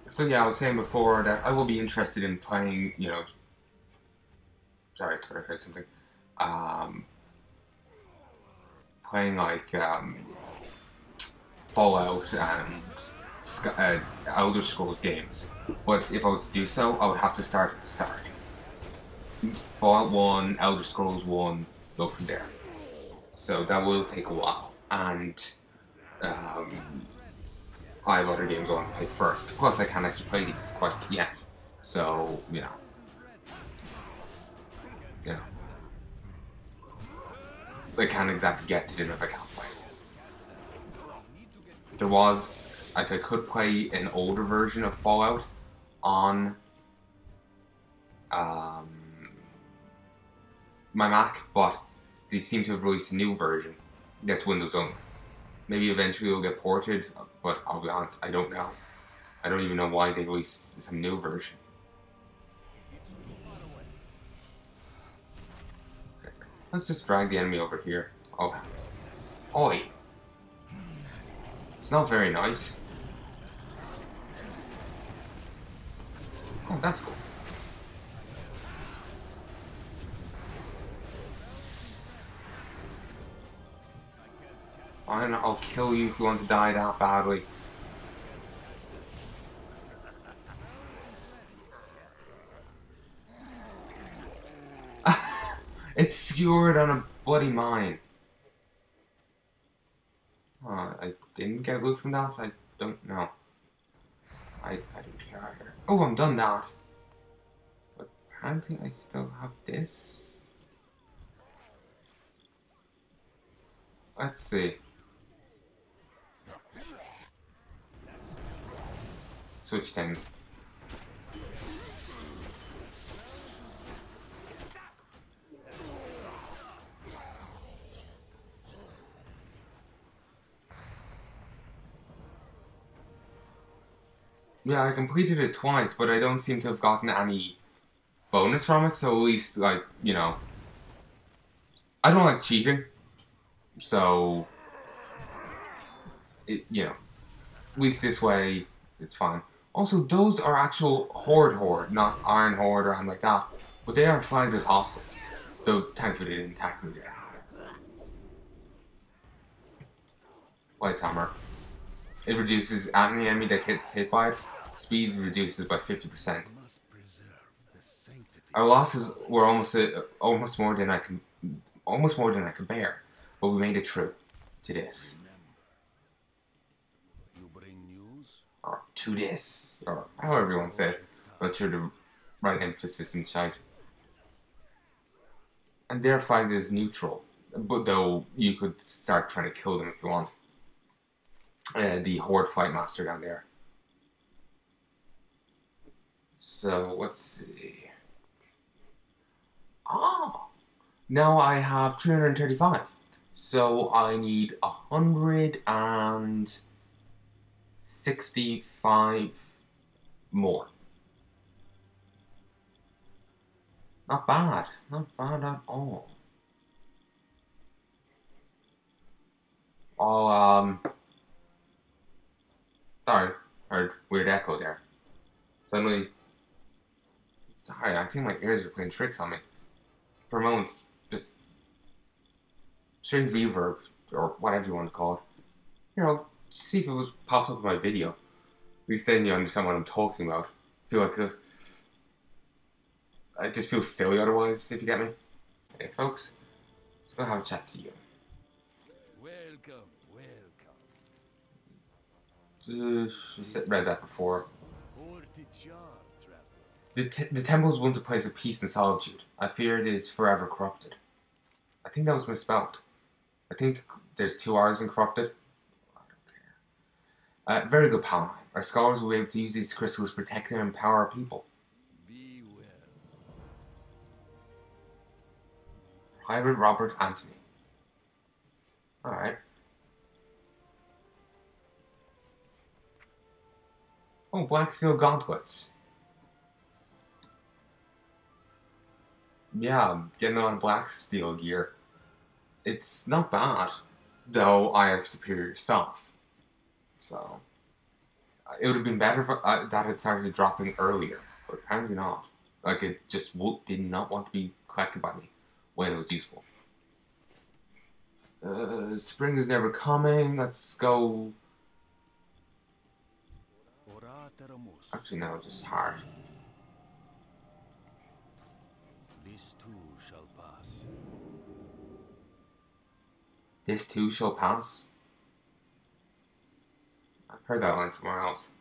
So yeah, I was saying before that I will be interested in playing, sorry, I thought I heard something. Um, Playing like Fallout and Elder Scrolls games. But if I was to do so, I would have to start at the start. Fallout 1, Elder Scrolls 1, go from there. So that will take a while. And um, I have other games I want to play first. Plus, I can't actually play these quite yet. So, you know, I can't exactly get to them if I can't play. There was, like, I could play an older version of Fallout on um, my Mac, but they seem to have released a new version that's Windows only. Maybe eventually it'll get ported, but I'll be honest, I don't know. I don't even know why they released some new version. Okay. Let's just drag the enemy over here. Oh, oi! It's not very nice. Oh, that's cool. Fine, I'll kill you if you want to die that badly. It's skewered on a bloody mine. I didn't get loot from that? I don't know. I don't care either. Oh, I'm done that. But apparently I still have this. Let's see. Switch things. Yeah, I completed it twice, but I don't seem to have gotten any bonus from it, so at least, like, I don't like cheating, so, at least this way, it's fine. Also, those are actual Horde, not Iron Horde or anything like that, but they are flagged as hostile, though thankfully they didn't attack me there. Light's Hammer. It reduces any enemy that gets hit by it, speed reduces by 50%. Our losses were almost more than I could bear, but we made it through to this, or to this, or however you want to say it. Not sure the right emphasis in shite. And their fight is neutral, but though you could start trying to kill them if you want. The Horde Fight Master down there. So let's see. Ah, now I have 335. So I need 165 more. Not bad. Not bad at all. Oh, sorry. Heard weird echo there. Suddenly, sorry, I think my ears are playing tricks on me. For a moment, just strange reverb, or whatever you want to call it. See if it was popped up in my video. At least then you understand what I'm talking about. I feel like I just feel silly otherwise, if you get me. Hey, folks, let's go have a chat to you. Welcome, Just read that before. The temple was once a place of peace and solitude. I fear it is forever corrupted. I think that was misspelled. I think there's two R's in corrupted. I don't care. Very good, Palnai. Our scholars will be able to use these crystals to protect and empower our people. Be well. Private Robert Anthony. Alright. Oh, black steel gauntlets. Yeah, I'm getting a lot of black steel gear. It's not bad, though I have superior stuff. So, It would have been better if that had started dropping earlier, but apparently not. Like, it just did not want to be collected by me when it was useful. Spring is never coming. Let's go. Actually, no, just hard. This too shall pass. This too shall pass. I've heard that line somewhere else.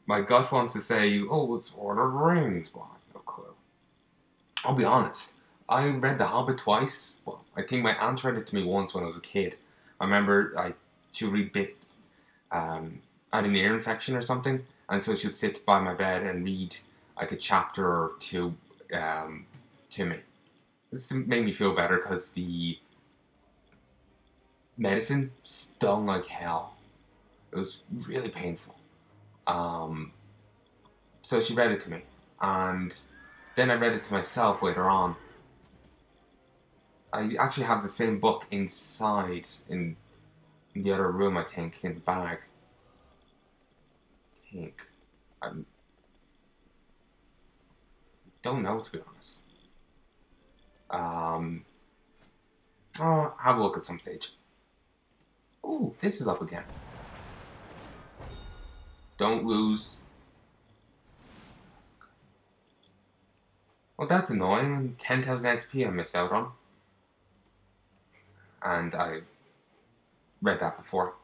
My gut wants to say, oh, it's Lord of the Rings, but I have no clue. I'll be honest. I read The Hobbit twice. Well, I think my aunt read it to me once when I was a kid. I remember she would read bits. I had an ear infection or something, and so she would sit by my bed and read like a chapter or two to me. This made me feel better because the medicine stung like hell. It was really painful. So she read it to me, and then I read it to myself later on. I actually have the same book inside in the other room, I think, in the bag. I don't know, to be honest. I'll have a look at some stage. Oh, this is up again. Don't lose. Well, that's annoying. 10,000 XP I missed out on. And I read that before.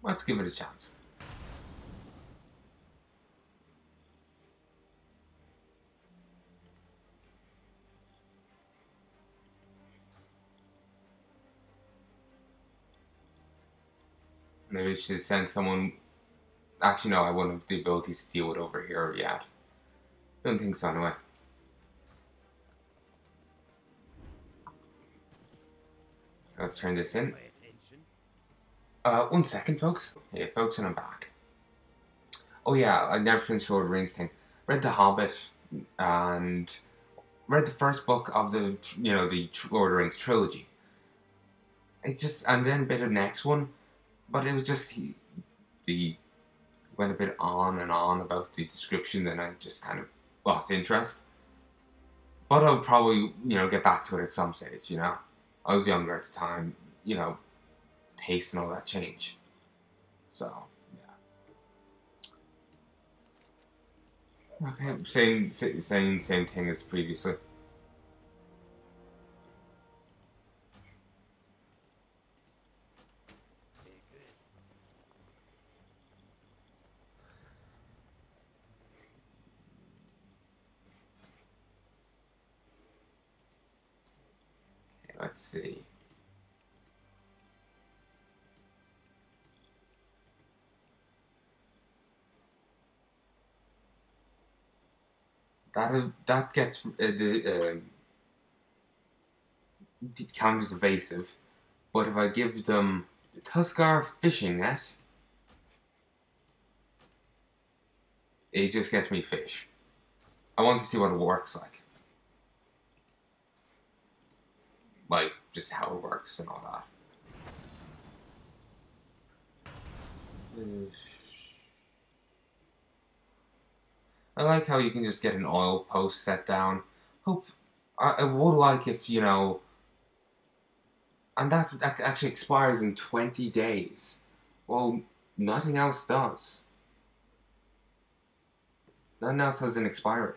Let's give it a chance. Maybe I should send someone. Actually, no, I wouldn't have the ability to deal with over here yet. Don't think so, anyway. Let's turn this in. 1 second, folks. Hey, folks, and I'm back. Oh yeah, I never finished Lord of the Rings thing. Read The Hobbit and read the first book of the Lord of the Rings trilogy. And then a bit of the next one, but it was just went a bit on and on about the description, then I just kind of lost interest. But I'll probably, get back to it at some stage, I was younger at the time, taste and all that change. So, yeah. Okay, same thing as previously. Let's see. That gets the count as evasive, but if I give them the Tuskar fishing net, it just gets me fish. I want to see what it works like. Like, just how it works and all that. I like how you can just get an oil post set down. I would like if, and that actually expires in 20 days. Well, nothing else does. Nothing else has an expiry.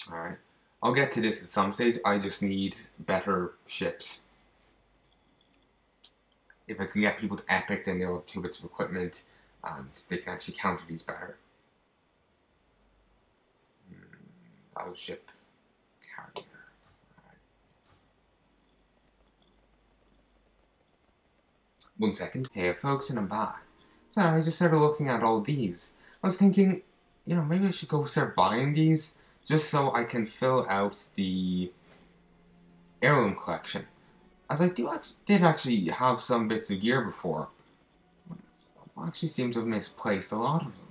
Alright. I'll get to this at some stage. I just need better ships. If I can get people to Epic, then they'll have 2 bits of equipment, and they can actually counter these better. Battleship carrier. Right. 1 second. Hey folks, and I'm back. So I just started looking at all these. I was thinking, maybe I should go start buying these, just so I can fill out the heirloom collection. As I did actually have some bits of gear before. I actually seem to have misplaced a lot of them.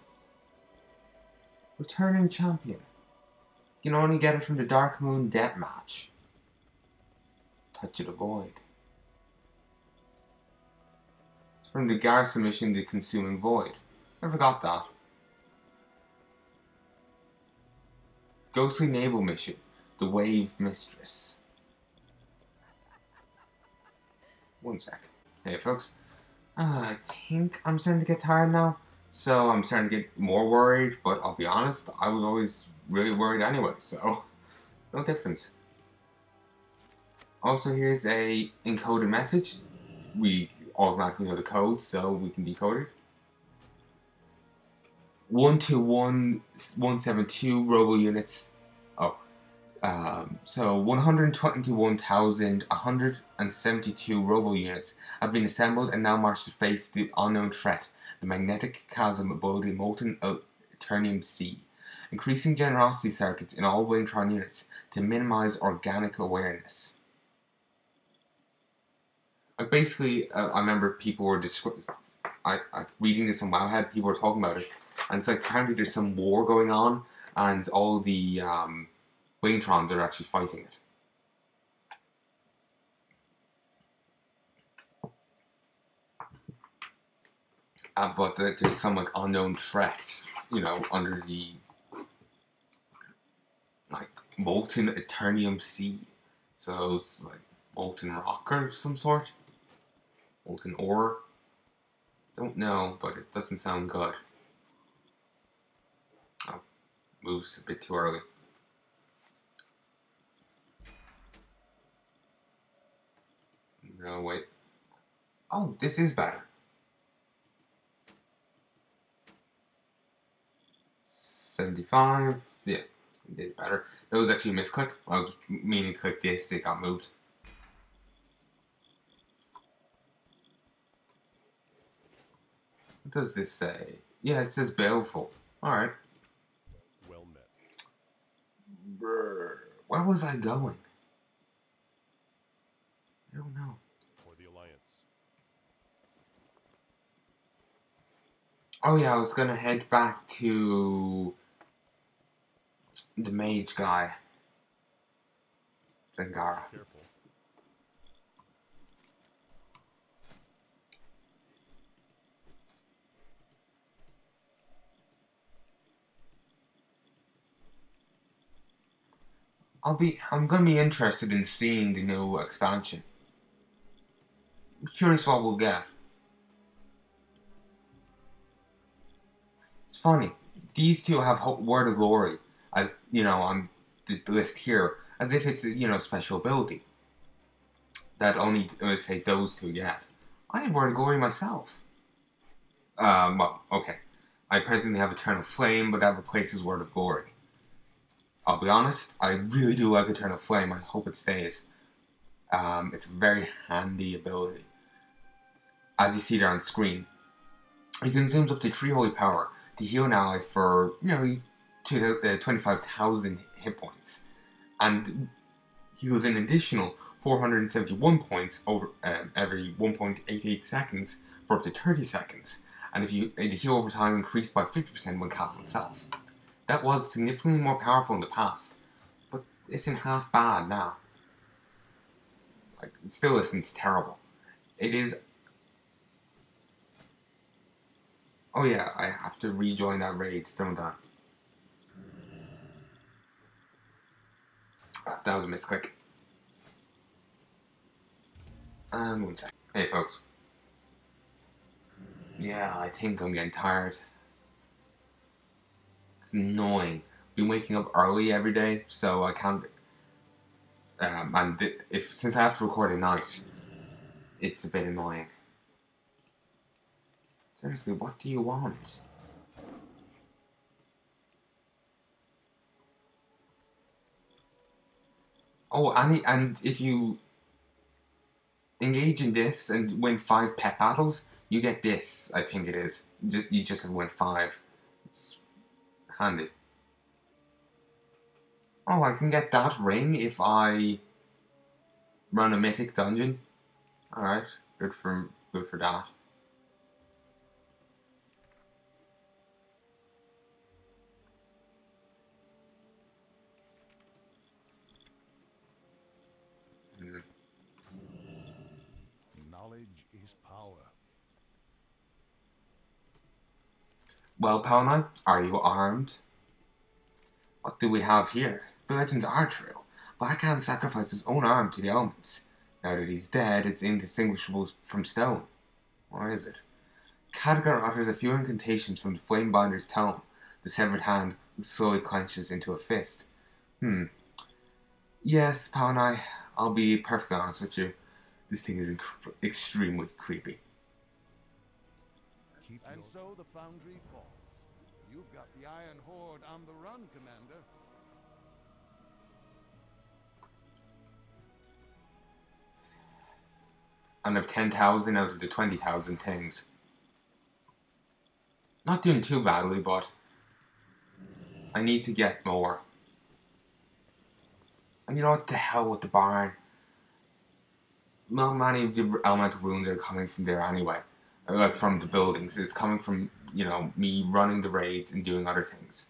Returning champion. You can only get it from the Dark Moon Death Match. Touch of the Void. It's from the Garrison mission, the Consuming Void. I forgot that. Ghostly Naval mission, the Wave Mistress. One sec. Hey folks. I think I'm starting to get tired now. So I'm starting to get more worried, but I'll be honest, I was always really worried anyway, so no difference. Also, here's a encoded message. We automatically know the code, so we can decode it. 121172 robo units. So 121,172 robo units have been assembled and now march to face the unknown threat, the magnetic chasm below the Molten Eternium Sea. Increasing generosity circuits in all Wingtron units to minimize organic awareness. Like basically, I remember people were reading this on Wowhead, people were talking about it, and it's like apparently there's some war going on, and all the Wingtrons are actually fighting it. But there's some like unknown threat, you know, under the like Molten Eternium Sea. So it's like molten rock or some sort. Molten ore. Don't know, but it doesn't sound good. Oh, moves a bit too early. No, wait. Oh, this is better. 75. Yeah, it did better. That was actually a misclick. I was meaning to click this, it got moved. What does this say? Yeah, it says baleful. Alright. Well met. Where was I going? I don't know. For the Alliance. Oh yeah, I was gonna head back to the mage guy. Zangara. Careful. I'm gonna be interested in seeing the new expansion. I'm curious what we'll get. It's funny. These two have Word of Glory, as you know, on the list here, as if it's a, you know, special ability that only say those two get. I have Word of Glory myself. Well, okay. I presently have Eternal Flame, but that replaces Word of Glory. I'll be honest, I really do like Eternal Flame. I hope it stays. It's a very handy ability. As you see there on screen, it consumes up to 3 holy power to heal an ally for nearly 25,000 hit points, and heals an additional 471 points over every 1.88 seconds for up to 30 seconds. And if the heal over time increased by 50% when cast itself. That was significantly more powerful in the past, but it isn't half bad now. Like, it still isn't terrible. It is. Oh yeah, I have to rejoin that raid, don't I? That was a misclick. And 1 sec. Hey folks. Yeah, I think I'm getting tired. It's annoying. Been waking up early every day, so I can't. And since I have to record at night, it's a bit annoying. Seriously, what do you want? Oh, and if you engage in this and win 5 pet battles, you get this. I think it is. You just have to win 5. It's handy. Oh, I can get that ring if I run a mythic dungeon. Alright, good for that. Mm. Knowledge is power. Well, Palnai, are you armed? What do we have here? The legends are true. Blackhand sacrificed his own arm to the elements. Now that he's dead, it's indistinguishable from stone. Or is it? Khadgar utters a few incantations from the Flamebinder's tome. The severed hand slowly clenches into a fist. Yes, Palnai, I'll be perfectly honest with you. This thing is extremely creepy. And so the foundry falls. You've got the Iron Horde on the run, Commander. And of 10,000 out of the 20,000 things. Not doing too badly, but I need to get more. And you know what? To hell with the barn. Not many of the elemental runes are coming from there anyway. Like from the buildings. It's coming from, you know, me running the raids and doing other things.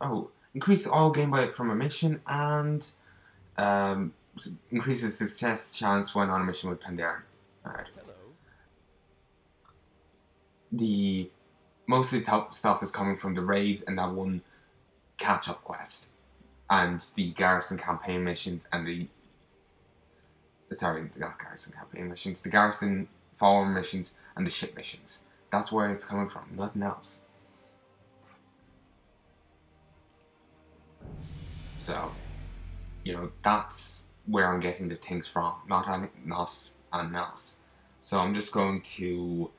Oh, increase all gameplay from a mission and increases success chance when on a mission with Pandaren. Alright. Hello. The most of the top stuff is coming from the raids and that one catch-up quest. And the garrison campaign missions and the garrison campaign missions, the garrison follower missions and the ship missions. That's where it's coming from, nothing else. So, you know, that's where I'm getting the things from, not anything else. So I'm just going to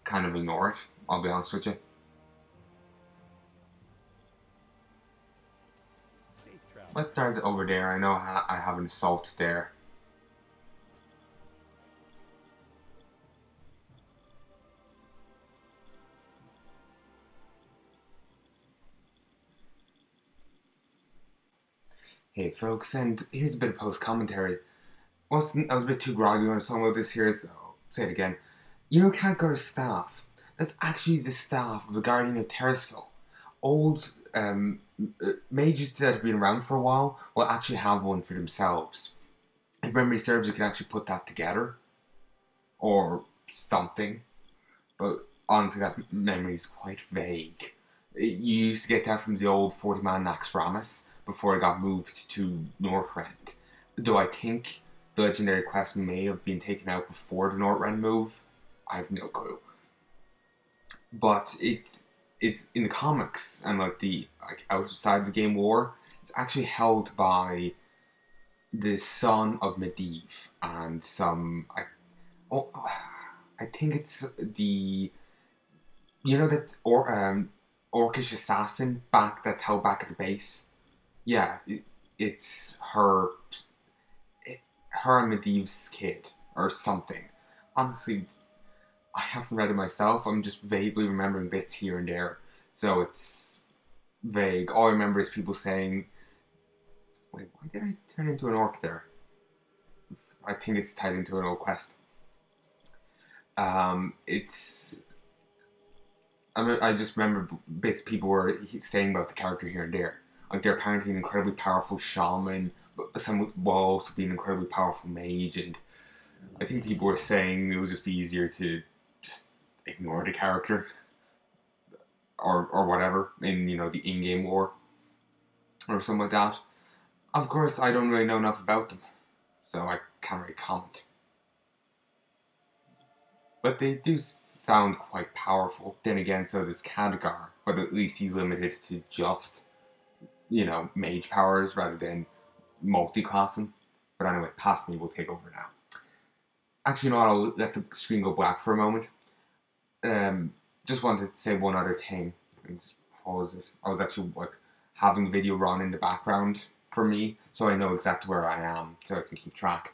kind of ignore it, I'll be honest with you. Let's start over there. I know I have an assault there. Hey folks, and here's a bit of post-commentary. I was a bit too groggy when I was talking about this here, so I'll say it again. You know Khadgar's staff? That's actually the staff of the Guardian of Terrasville. Old mages that have been around for a while will actually have one for themselves. If memory serves, you can actually put that together. Or something. But honestly, that memory is quite vague. You used to get that from the old 40-man Naxxramas before it got moved to Northrend. Though I think the legendary quest may have been taken out before the Northrend move. I have no clue. But it's in the comics and like outside the game lore, it's actually held by the son of Medivh and some I think it's the that orcish assassin that's held back at the base. Yeah, it's her and Medivh's kid or something. Honestly, I haven't read it myself. I'm just vaguely remembering bits here and there, so it's vague. All I remember is people saying, "Wait, why did I turn into an orc there?" I think it's tied into an old quest. I just remember bits people were saying about the character here and there. Like they're apparently an incredibly powerful shaman, but some will also be an incredibly powerful mage, and I think people were saying it would just be easier to just ignore the character or whatever in the in-game lore or something like that. Of course, I don't really know enough about them, so I can't really comment. But they do sound quite powerful. Then again, so does Khadgar, but at least he's limited to just, mage powers rather than multi-classing. But anyway, past me will take over now. Actually, I'll let the screen go black for a moment. Just wanted to say one other thing. Just pause it. I was actually having the video run in the background for me, so I know exactly where I am, so I can keep track.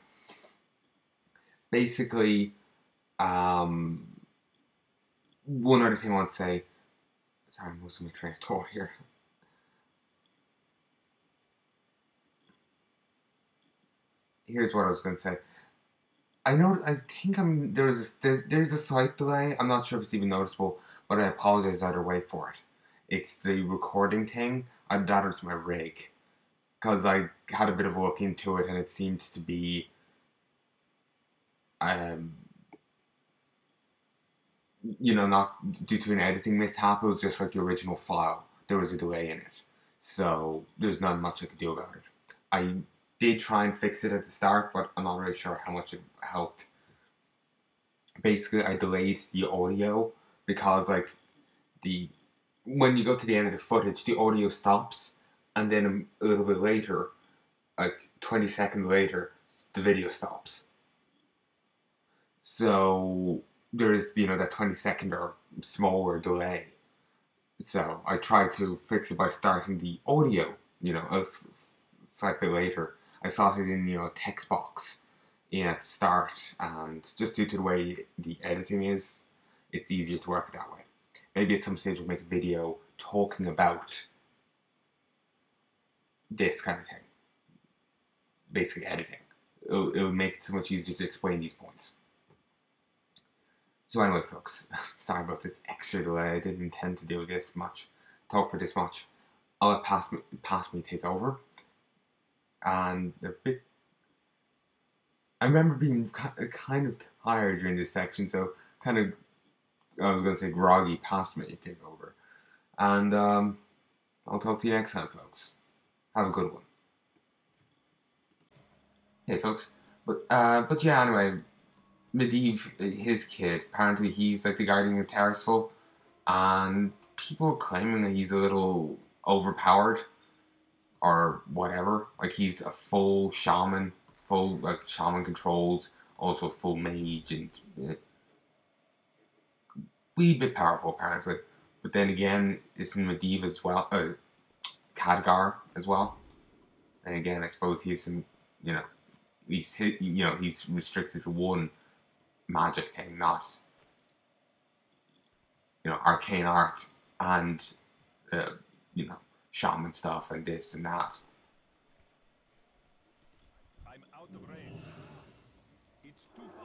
Basically, one other thing I want to say. Sorry, I'm losing my train of thought here. here's what I was going to say. I think there's a slight delay. I'm not sure if it's even noticeable, but I apologize either way for it. It's the recording thing. That was my rig, because I had a bit of a look into it, and it seemed to be, um, not due to an editing mishap. It was just like the original file. There was a delay in it, so there's not much I could do about it. I did try and fix it at the start, but I'm not really sure how much it helped. Basically, I delayed the audio because like the when you go to the end of the footage, the audio stops, and then a little bit later, like 20 seconds later, the video stops. So there's that 20-second or smaller delay. So I tried to fix it by starting the audio, a slight bit later. I saw it in text box at the start, and just due to the way the editing is, it's easier to work it that way. Maybe at some stage we'll make a video talking about this kind of thing, basically editing. It'll make it so much easier to explain these points. So anyway, folks, sorry about this extra delay. I didn't intend to do this much, talk for this much. I'll let Pass Me take over. And I remember being kind of tired during this section, so kind of, I was going to say groggy. Pass Me take over. And I'll talk to you next time, folks. Have a good one. Hey, folks. But yeah, anyway, Medivh, his kid, apparently he's like the guardian of Terrasful, and people are claiming that he's a little overpowered or whatever. Like he's a full shaman, full like shaman controls, also full mage, and wee bit powerful apparently. But then again, it's in Medivh as well, Khadgar as well. And again, I suppose he's some, he's restricted to one magic thing, not arcane arts and shaman stuff and this and that. I'm out of range. It's too far.